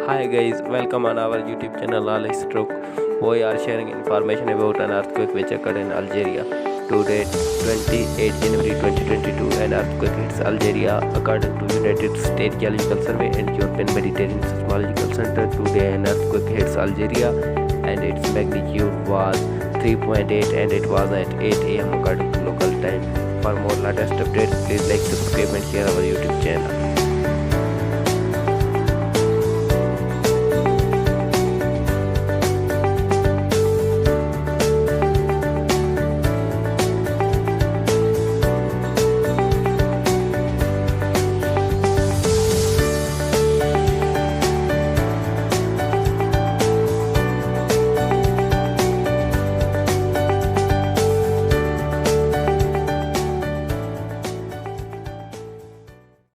Hi guys, welcome on our YouTube channel Alex Stroke. We are sharing information about an earthquake which occurred in Algeria. Today, 28 January 2022, an earthquake hits Algeria. According to United States Geological Survey and European Mediterranean Seismological Center, today an earthquake hits Algeria and its magnitude was 3.8 and it was at 8 am according to local time. For more latest updates, please like, subscribe and share our YouTube channel.